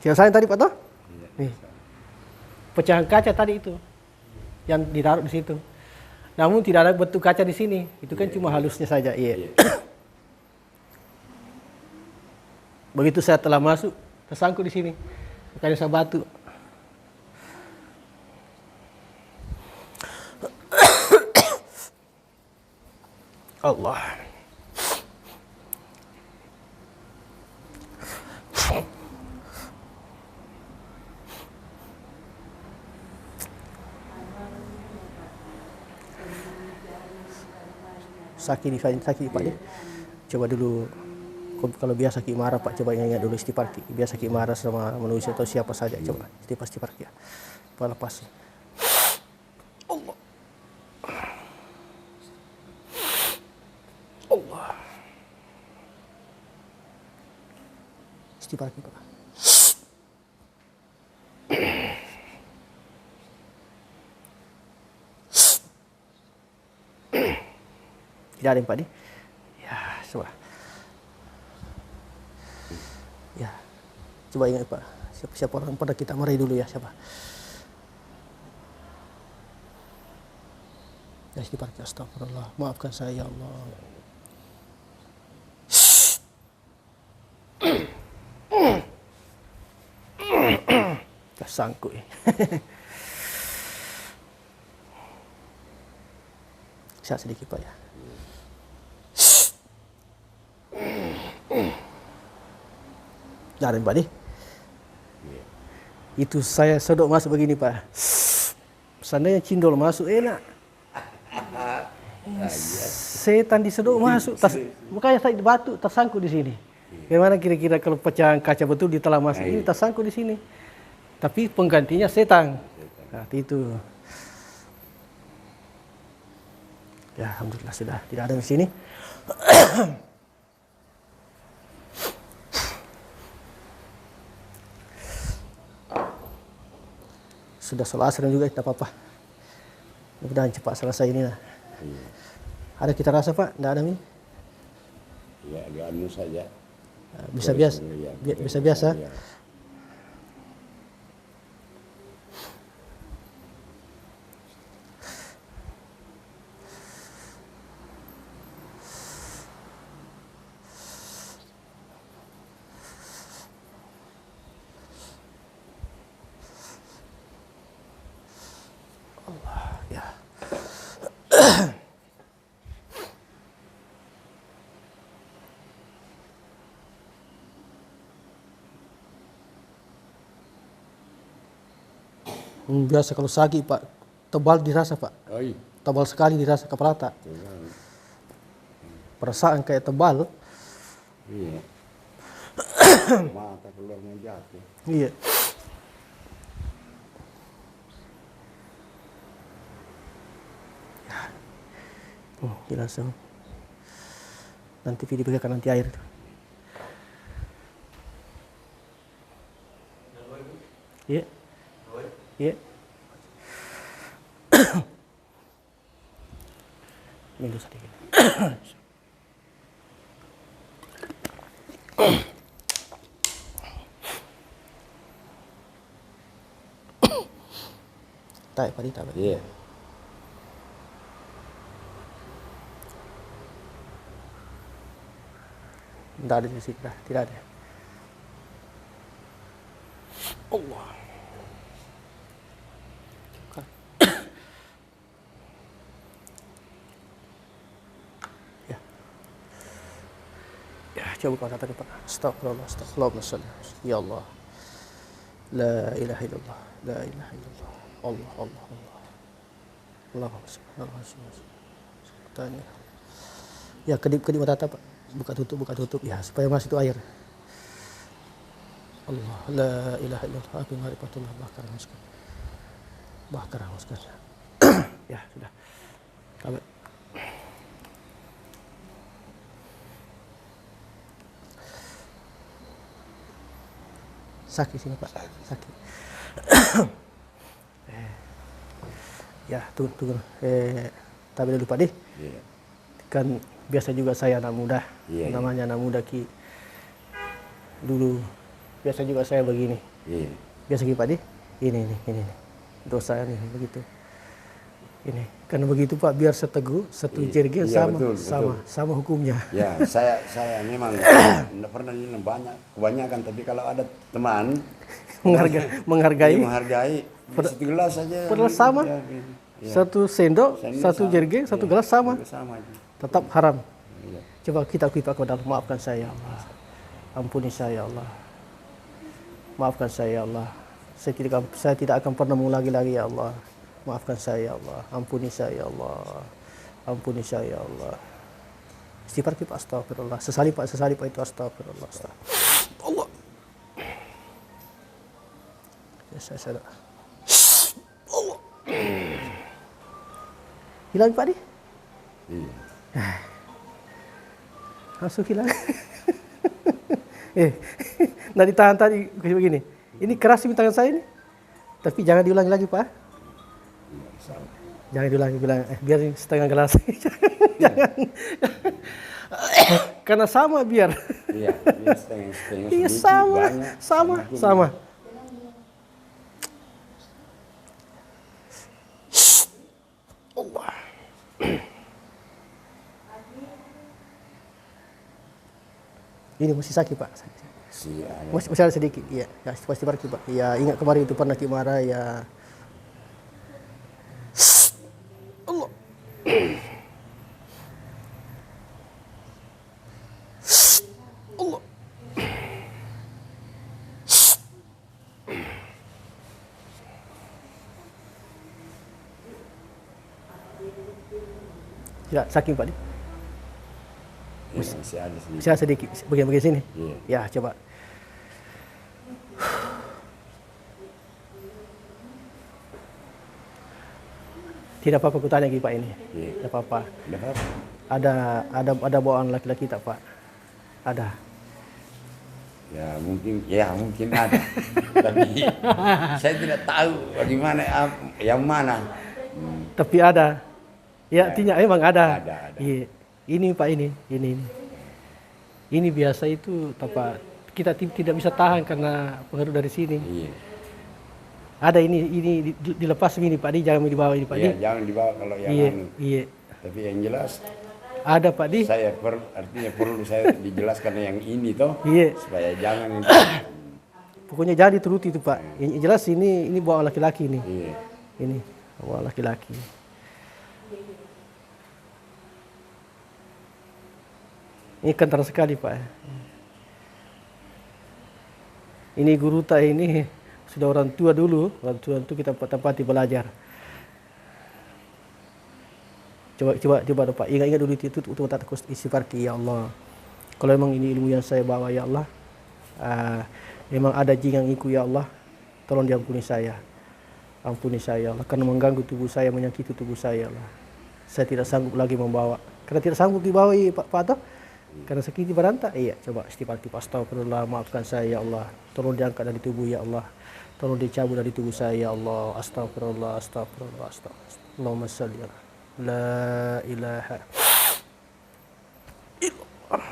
Speaker 2: Siapa saya tadi Pak toh?
Speaker 1: Iya.
Speaker 2: Nih. Pecahan kaca tadi itu yang ditaruh di situ. Namun tidak ada bentuk kaca di sini. Itu kan cuma halusnya saja. Iya. Begitu saya telah masuk, tersangkut di sini. Makanya saya batu. Allah. Sakit Pak deh. Coba dulu kalau biasa Ki marah Pak, coba ingat dulu istighfar Ki. Biasa Ki marah sama manusia atau siapa saja, coba istighfar ya. Pak lepas. Allah. Allah. Istighfar Ki Pak. Tidak ada yang Pak di? Ya, coba. Ya, coba ingat Pak. Siapa orang pada kita marahi dulu ya, siapa? Ya, istighfar, astagfirullah. Maafkan saya ya Allah. Tersangkut ya. Siap sedikit Pak ya. Jangan Pak nih. Itu saya sedok masuk begini Pak. Seandainya cindol masuk enak. Setan disedok masuk. Makanya saya batu tersangkut di sini. Bagaimana kira-kira kalau pecahan kaca betul ditelan masuk ini tersangkut di sini. Tapi penggantinya setan. Nah, itu. Ya, alhamdulillah sudah tidak ada di sini. Sudah sholat asar juga, tidak apa-apa. Mudah-mudahan cepat selesai ini lah.
Speaker 1: Iya.
Speaker 2: Ada kita rasa Pak? Tidak ada Mi?
Speaker 1: Ya, agak anu saja.
Speaker 2: Bisa biasa. Bisa biasa.
Speaker 1: Ya.
Speaker 2: Ya. Biasa kalau sakit Pak, tebal dirasa Pak.
Speaker 1: Oi.
Speaker 2: Tebal sekali dirasa kepala tak. Perasaan kayak tebal.
Speaker 1: Iya. Mata keluarnya jatuh.
Speaker 2: Iya. Langsung. Nanti video berikan nanti air. Iya. Iya. Minum sedikit. Tak, Pak, tak.
Speaker 1: Iya.
Speaker 2: Tidak ada di situ, tidak ada. Allah. Ya. Ya, coba kau katakan Pak. Astagfirullah, astagfirullah. Ya Allah. La ilaha illallah. La ilaha illallah. Allah, Allah, Allah. Allahumma shalli ala Muhammad. Tanya. Ya, kedip-kedip mata Pak. Buka tutup ya, supaya masuk itu air. Allah, la ilaha illallah, api marifatullah, bakar hauskan. Ya, sudah. Tamat. Sakit sini Pak, sakit. Ya, tunggu. Tapi dulu Pak deh.
Speaker 1: Iya.
Speaker 2: Kan biasa juga saya anak muda,
Speaker 1: Iya,
Speaker 2: namanya anak muda Ki. Dulu biasa juga saya begini.
Speaker 1: Iya.
Speaker 2: Biasa gini Pak Di. Ini. Dosa ini begitu. Ini. Karena begitu Pak, biar seteguh, satu jerigen
Speaker 1: Iya,
Speaker 2: sama,
Speaker 1: betul,
Speaker 2: sama hukumnya.
Speaker 1: Ya, saya memang tidak pernah minum kebanyakan, tapi kalau ada teman
Speaker 2: menghargai.
Speaker 1: menghargai satu gelas saja.
Speaker 2: Padahal sama.
Speaker 1: Ya.
Speaker 2: Satu sendok, satu jerigen, satu gelas sama.
Speaker 1: Sama.
Speaker 2: Tetap haram.
Speaker 1: Iya.
Speaker 2: Coba kita akui Pak kepada Allah, maafkan saya ya Allah. Ampuni saya ya Allah. Maafkan saya ya Allah. Saya tidak akan pernah mengulangi lagi ya Allah. Maafkan saya ya Allah. Ampuni saya ya Allah. Ampuni saya ya Allah. Istighfar kita astagfirullah. Sesali Pak itu astagfirullah. Allah. Ya, saya Allah. Hilang Pak Di?
Speaker 1: Iya.
Speaker 2: Langsung hilang. Nah ditahan tadi begini. Ini keras di tangan saya ini. Tapi jangan diulangi lagi Pak. Jangan diulangi biar setengah gelas. Jangan. Karena sama biar.
Speaker 1: Iya, setengah.
Speaker 2: Iya
Speaker 1: Sedikit,
Speaker 2: sama. Allah. Ini masih sakit Pak. Masih ada sedikit. Iya, ya, pasti sakit Pak. Ya, ingat kemarin itu pernah marah ya. Allah. Allah. Ya, sakit Pak.
Speaker 1: Masih ada sedikit.
Speaker 2: Saya sedikit bagian sini.
Speaker 1: Iya.
Speaker 2: Ya, coba. Tidak apa-apa aku tanya lagi Pak ini.
Speaker 1: Iya.
Speaker 2: Tidak apa-apa.
Speaker 1: Tidak apa-apa.
Speaker 2: Ada bawaan laki-laki tak Pak? Ada.
Speaker 1: Ya mungkin ada. Tapi saya tidak tahu bagaimana yang mana.
Speaker 2: Tapi ada. Ya, artinya emang ada.
Speaker 1: Ada.
Speaker 2: Iya. Ini Pak ini. Ini biasa itu apa? Kita tidak bisa tahan karena pengaruh dari sini.
Speaker 1: Iya.
Speaker 2: Ada ini dilepas ini Pak Di, jangan dibawa ini Pak Di.
Speaker 1: Iya, jangan dibawa kalau yang
Speaker 2: Iya.
Speaker 1: Tapi yang jelas
Speaker 2: ada Pak Di.
Speaker 1: artinya perlu saya dijelaskan yang ini toh.
Speaker 2: Iya.
Speaker 1: Supaya jangan
Speaker 2: Pokoknya jangan dituruti itu Pak. Yang jelas ini bawa laki-laki ini.
Speaker 1: Iya.
Speaker 2: Ini bawa laki-laki. Ini kental sekali Pak. Ini guru tak ini sudah orang tua dulu. Orang tua itu kita tempati belajar. Coba Pak. Ingat dulu itu tak istighfar ya Allah. Kalau memang ini ilmu yang saya bawa ya Allah. Memang ada jin yang ikut ya Allah. Tolong diampuni saya. Ampuni saya ya Allah. Karena mengganggu tubuh saya, menyakiti tubuh saya ya Allah. Saya tidak sanggup lagi membawa. Karena tidak sanggup dibawa Pak Toh. Karena sakit berantak, iya coba istighfar astagfirullah, maafkan saya ya Allah. Tolong diangkat dari tubuh ya Allah. Tolong dicabut dari tubuh saya ya Allah. Astagfirullah. Allahumma shalli ala la ilaha illallah.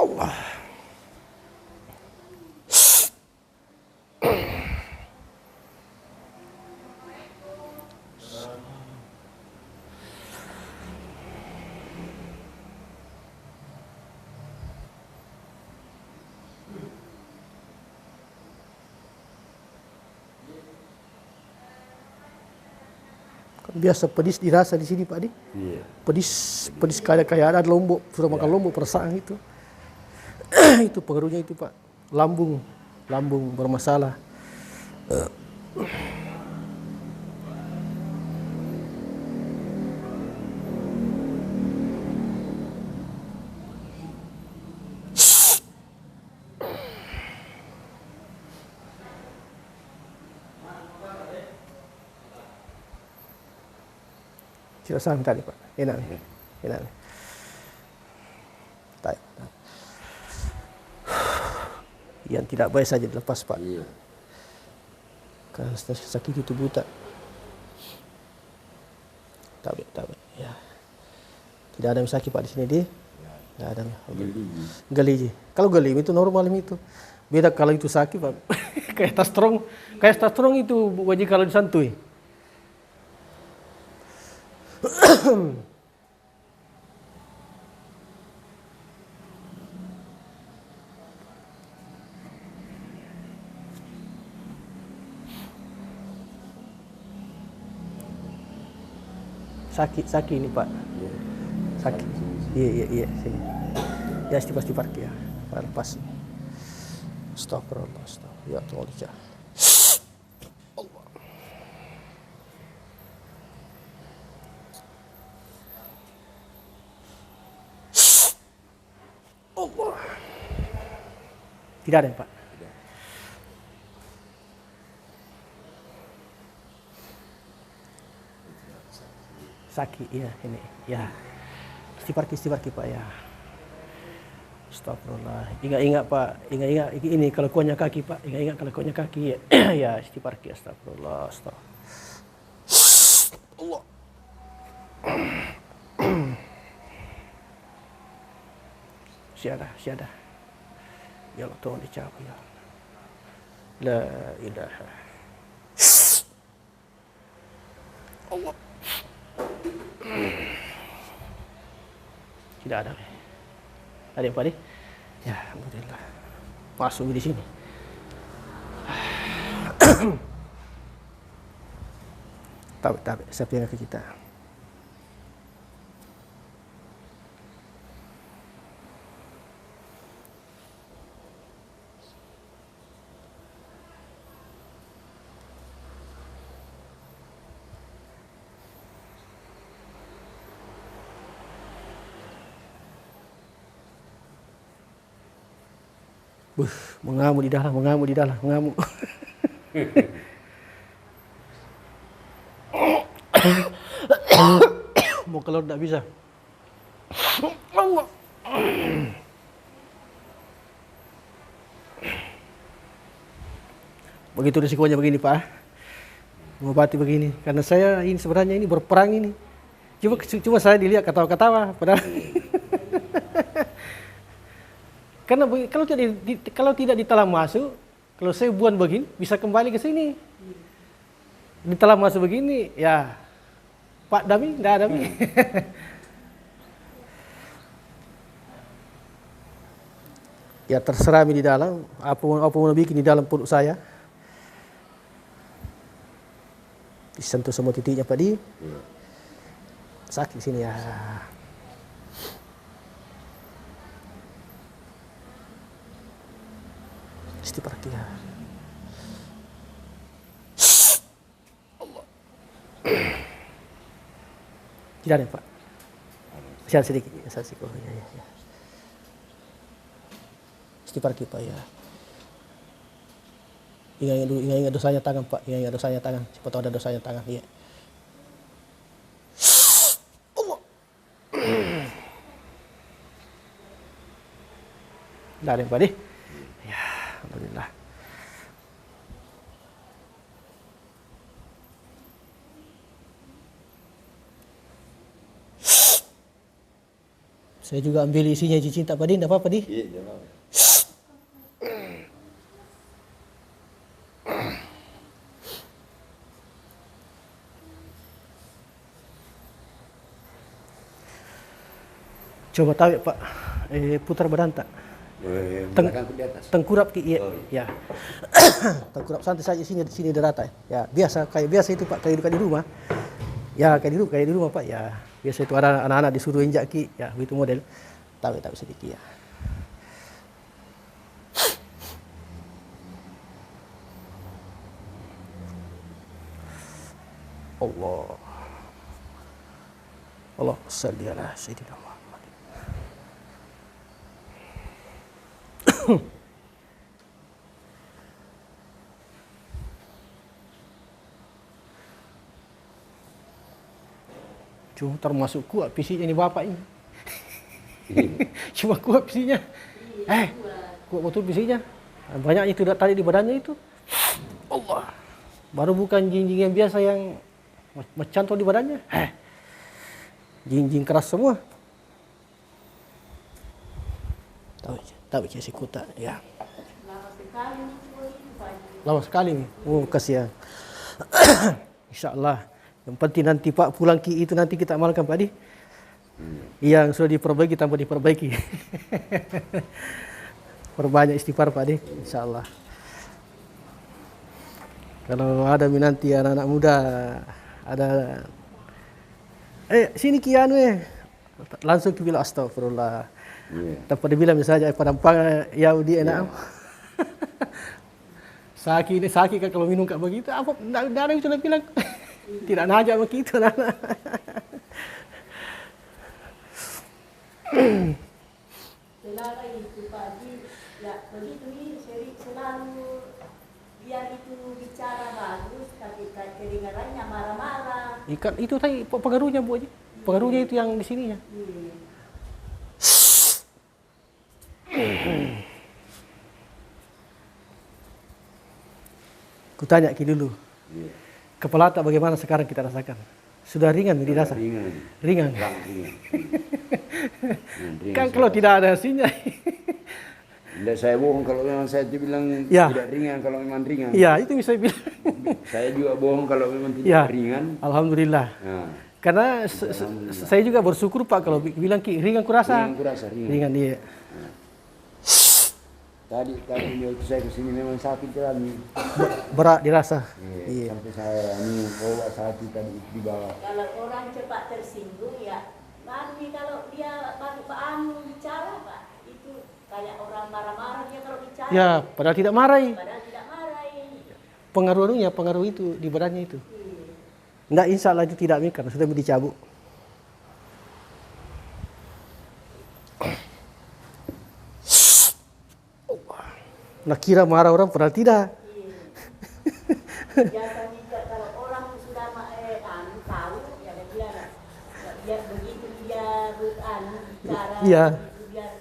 Speaker 2: Allah. Biasa pedis dirasa di sini Pak Di.
Speaker 1: Iya.
Speaker 2: Pedis kayak ada lombok, sudah makan lombok perasaan itu. Itu pengaruhnya itu Pak. Lambung bermasalah. Silakan tadi Pak. Enak. Yang tidak baik saja dilepas Pak.
Speaker 1: Iya.
Speaker 2: Karena sakit itu buta. Tabe. Ya. Tidak ada yang sakit Pak di sini di. Tidak ada. Geli. Kalau geli itu normal itu. Beda kalau itu sakit Pak. Kayak tas strong itu wajib kalau disantui. Sakit ini Pak. Sakit. Iya. Sini. Ya pasti parkir ya. Lepas. Astagfirullah. Ya Tuhan. Allah. Allah. Tidak ada Pak. Sakit ya ini ya istighfar Pak ya. Astagfirullah. Ingat Pak, ingat ini kalau kuahnya kaki Pak, ingat kalau kuahnya kaki ya. Ya istighfar astagfirullah. Allah. Siada. Ya Allah Tuhan dicabut ya. La ilaha. Allah. Tidak ada. Ada apa nih? Ya, alhamdulillah. Masuk di sini. Tabe, siapa yang ke kita? Mengamuk di dalam. Mau keluar tidak bisa. Allah. Begitu risikonya begini Pak. Mengobati begini. Karena saya ini sebenarnya ini berperang ini. Cuma saya dilihat ketawa-ketawa. Padahal karena kalau tidak ditelan masuk, kalau saya buang begini bisa kembali ke sini. Ditelan masuk begini, ya Pak Dami, tidak ada Dami. Ya terserah di dalam, apa mau bikin di dalam perut saya. Disentuh semua titiknya Pak Di. Sakit sini ya. Istighfar ya. Allah. Tidak ada Pak. Masih sedikit. Oh, ya. Istighfar Pak ya. Ingat dosanya tangan Pak. Ingat dosanya tangan. Siapa tahu ada dosanya tangan. Ya. Allah. Tidak ada Pak Di. Alhamdulillah. Saya juga ambil isinya cinta Pak Di, enggak apa-apa Di?
Speaker 3: Iya, jangan.
Speaker 2: Coba tahu Pak, putar badan tak?
Speaker 1: Belakang ke di atas.
Speaker 2: Tengkurap ya. Ya. Tengkurap santai saja sini di rata. Ya, kayak biasa itu Pak, kayak di rumah. Ya, kayak di rumah Pak. Ya, biasa itu ada anak-anak disuruh injak ki, ya, begitu model. Tahu sedikit ya. Allah salli ala sayyidina Muhammad. Cuma termasuk kuat fisiknya ini bapak ini. Cuma kuat fisiknya. Kuat betul fisiknya. Banyaknya itu tadi di badannya itu. Allah. Baru bukan jin-jin yang biasa yang mencantol di badannya. Jin-jin keras semua. Tahu si kuta. Ya. Lama sekali nih. Oh, kasihan. InsyaAllah. Yang penting nanti Pak pulang itu nanti kita amalkan Pak Adi. Yang sudah diperbaiki tambah diperbaiki. Perbanyak istighfar Pak Adi. InsyaAllah. Kalau ada nanti anak-anak muda, ada sini kianu langsung ke bilang astagfirullah. Tanpa dibilang misalnya padang Yahudi enak. Sakit kan kalau minum kayak begitu, apa tidak ada yang sudah bilang tidak najak begitu anak.
Speaker 4: Selama itu pagi, ya begitu selalu biar itu bicara bagus, tapi kedengarannya marah-marah.
Speaker 2: Ikan itu tadi pengaruhnya Bu Haji. Pengaruhnya itu yang di sininya. Kutanya dulu. Kepala otak bagaimana sekarang kita rasakan? Sudah ringan dirasa? Ringan. Kan kalau tidak ada hasilnya.
Speaker 1: Tidak saya bohong kalau memang saya bilang
Speaker 2: ya.
Speaker 1: Tidak ringan kalau memang ringan.
Speaker 2: Iya, itu bisa bilang.
Speaker 1: Saya juga bohong kalau memang tidak
Speaker 2: ya.
Speaker 1: ringan.
Speaker 2: Alhamdulillah.
Speaker 1: Nah,
Speaker 2: karena saya juga bersyukur Pak kalau bilang ringan kurasa. Ringan dia.
Speaker 1: Nah. Tadi waktu saya kesini memang sakit jalan.
Speaker 2: Berat dirasa.
Speaker 1: Iya. Sampai saya bawa sakit tadi di bawah.
Speaker 4: Kalau orang cepat tersinggung ya, mami kalau dia baru bicara Pak, itu kayak orang marah-marah dia kalau bicara.
Speaker 2: Ya, padahal tidak marahi.
Speaker 4: Padahal tidak marahi.
Speaker 2: Pengaruh itu di badannya itu. Enggak, insya Allah itu tidak mikir, sudah dicabut. Nah kira marah orang padahal tidak.
Speaker 4: Biasanya kalau orang sudah tahu ya dia begitu dia bicara
Speaker 2: iya.
Speaker 4: biar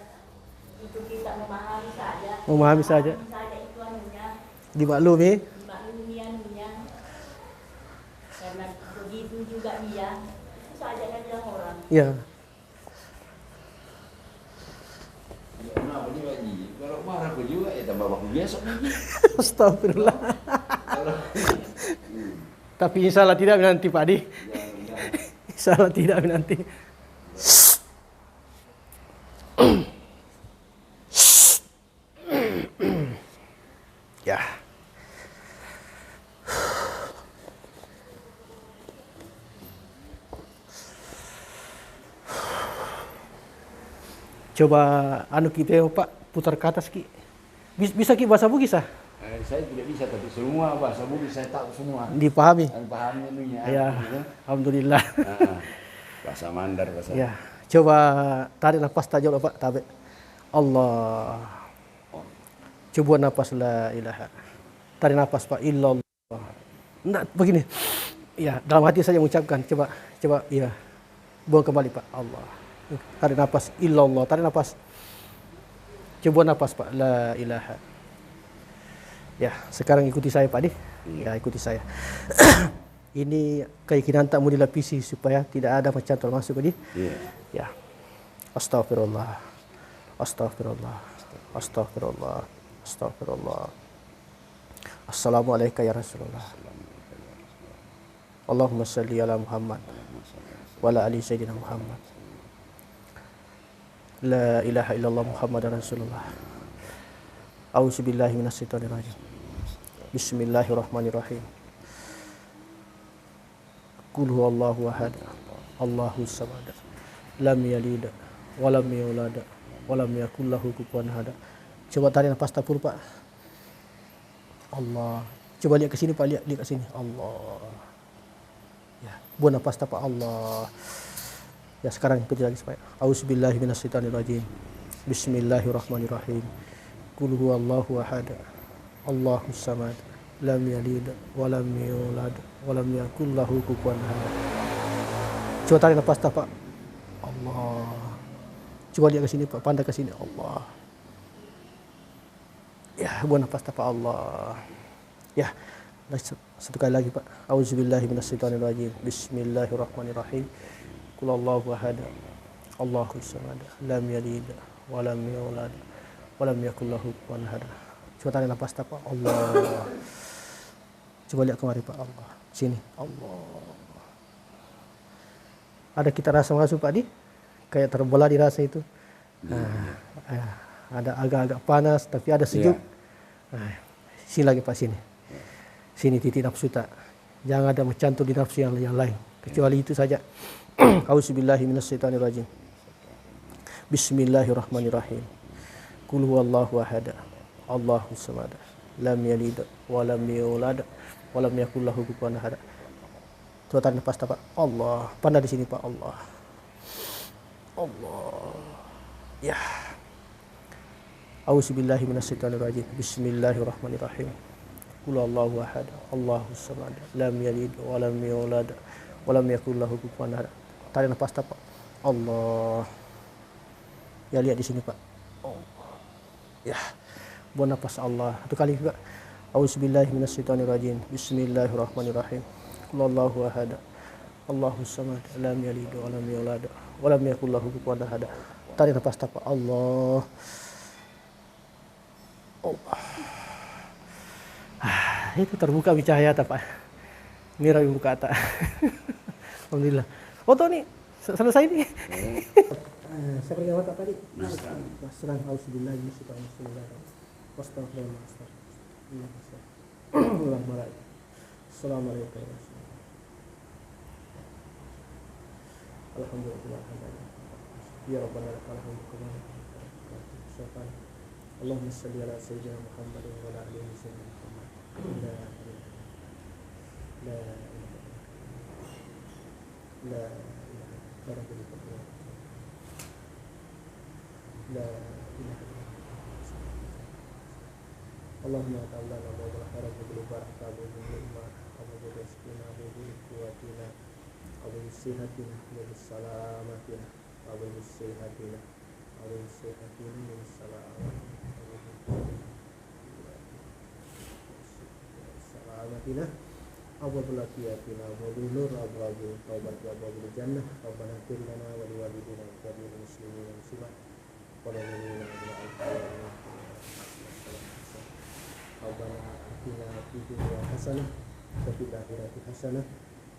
Speaker 4: itu kita memahami saja.
Speaker 2: Memahami saja.
Speaker 4: Itu anunya.
Speaker 2: Dimaklumi.
Speaker 4: Karena begitu juga dia. Itu saja kan bilang orang.
Speaker 2: Iya.
Speaker 1: Kalau marah aku juga ya tambah baku biasa lagi.
Speaker 2: Astagfirullah. Tapi insya Allah tidak nanti Pak Adi. Insya Allah tidak nanti. Ya. Coba kita Pak putar ke atas Ki. Bisa Ki bahasa Bugis ah?
Speaker 1: Saya tidak bisa tapi semua bahasa Bugis saya tahu semua.
Speaker 2: Dipahami.
Speaker 1: Pahami ininya.
Speaker 2: Ya, alhamdulillah.
Speaker 1: Bahasa Mandar bahasa.
Speaker 2: Ya, coba tarik nafas tajam Pak, tarik. Allah. Coba nafas la ilaha. Tarik nafas Pak, illallah. Nah, begini. Ya, dalam hati saja mengucapkan. Coba ya. Buang kembali Pak, Allah. Tarik nafas, illallah. Tarik nafas. Coba nafas Pak, la ilaha. Ya, sekarang ikuti saya Pak Di. Ya, ikuti saya. Ini keyakinan tak mau dilapisi supaya tidak ada macam termasuk Pak Di. Ya. Astagfirullah. Astagfirullah. Astagfirullah. Astagfirullah. Assalamualaikum ya Rasulullah. Allahumma salli ala Muhammad wa ala ali sayyidina Muhammad. La ilaha illallah Muhammadar Rasulullah. A'udzubillahi minasyaitonir rajim. Bismillahirrahmanirrahim. Qul huwallahu ahad. Allahus samad. Lam yalid wa lam yulad wa lam yakul lahu kufuwan ahad. Coba tarik nafas tapur Pak. Allah. Coba lihat ke sini Pak, lihat ke sini. Allah. Ya, buang nafas Pak Allah. Ya, sekarang ikuti lagi supaya. Auzubillahi minasyaitonir rajim. Bismillahirrahmanirrahim. Qul huwallahu ahad. Allahus samad. Lam yalid wa lam yulad wa lam yakul lahu kufuwan ahad. Coba tarik nafas Pak. Allah. Coba lihat ke sini Pak, pandang ke sini. Allah. Ya, buang nafas Pak Allah. Ya. Satu kali lagi Pak. Auzubillahi minasyaitonirrajim. Bismillahirrahmanirrahim. Qul Allahu ahad. Allahus samad. Lam yalid wa lam yulad wa lam yakul lahu kufuwan ahad. Coba tarik nafas Pak. Allah. Coba lihat kemari Pak. Allah. Sini. Allah. Ada kita rasa masuk Pak di? Kayak terbelah di rasa itu. Ada agak-agak panas tapi ada sejuk. Sini lagi Pak, sini. Sini titik nafsu tak. Jangan ada mencantum di nafsu yang lain. Kecuali itu saja. Auzubillahi minasyaitonirrajim. Bismillahirrahmanirrahim. Qul huwallahu ahad. Allahus samad. Lam yalid wa lam yulad wa lam yakul lahu kufuwan ahad. Coba tarik nafas Pak. Allah. Pandai di sini Pak. Allah. Allah. Ya. Auzubillahi minasyaitonirrajim. Bismillahirrahmanirrahim. Qul Allahu ahad. Allahus samad. Lam yalid wa lam yulad wa lam yakul lahu kufuwan ahad. Tarik nafas Pak. Allah. Ya lihat di sini Pak. Allah. Ya. Buang nafas Allah. Satu kali juga. Auzubillahi minasyaitonirrajim. Bismillahirrahmanirrahim. Qul Allahu ahad. Allahus samad. Lam yalid wa lam yulad wa lam yakul lahu kufuwan ahad. Tarik nafas Pak. Allah. Allah. Itu terbuka cahaya Pak. Mira buka tak. Alhamdulillah. Foto nih selesai nih. Saya pergi awak tadi. Nasran auzubillahi minasyaitonir rajim. Astagfirullah. Assalamualaikum. Alhamdulillah. Ya Rabbana lakal hamdu kama yanbaghi. Allahumma shalli ala sayyidina Muhammad wa ala alihi sayyidina Muhammad. La Allahumma ta'ala wa barakatuh bil barakah wa bil nikmah wa bil rizqina wa bil quwwatina wa bil sihatina wa bil salamatina wa bil sihatina wa bil sihatina wa bil salamatina wa bil lafiyatina wa bil nur wa bil taubat wa bil jannah rabbana ighfir lana wa li walidina wa lil muslimina wal muslimat wa lil mu'minina wal mu'minat. Rabbana atina fid dunya hasanah wa fil akhirati hasanah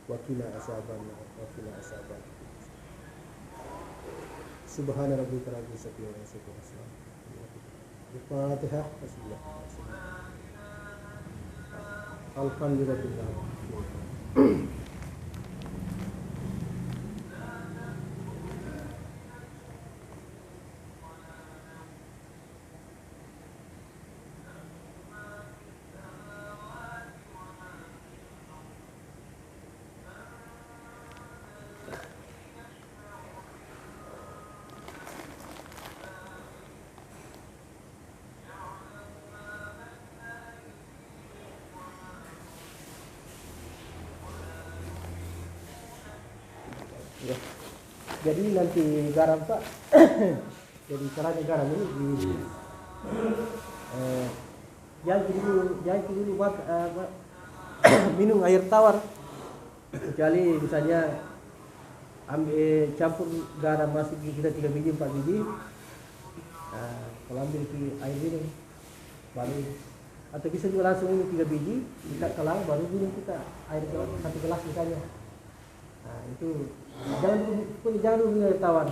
Speaker 2: wa qina azabannar wa qina azaban. Subhana rabbika rabbil izzati amma yasifun. Al-Fatihah. Alhamdulillah. Ya. Jadi nanti garam Pak. Jadi caranya garam ini di jangan dulu minum air tawar. Kecuali misalnya ambil campur garam masuk kita 3 biji 4 biji. Kalau ambil air minum baru, atau bisa juga langsung minum 3 biji kita kelang baru minum kita air 1 gelas misalnya. Itu jangan dulu minum air tawar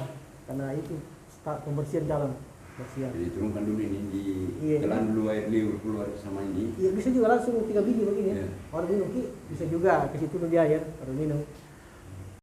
Speaker 2: karena itu pembersihan dalam.
Speaker 1: Jadi turunkan dulu ini telan dulu air liur keluar sama ini.
Speaker 2: Iya bisa juga langsung 3 biji begini. Baru minum bisa juga kasih turun di air baru minum.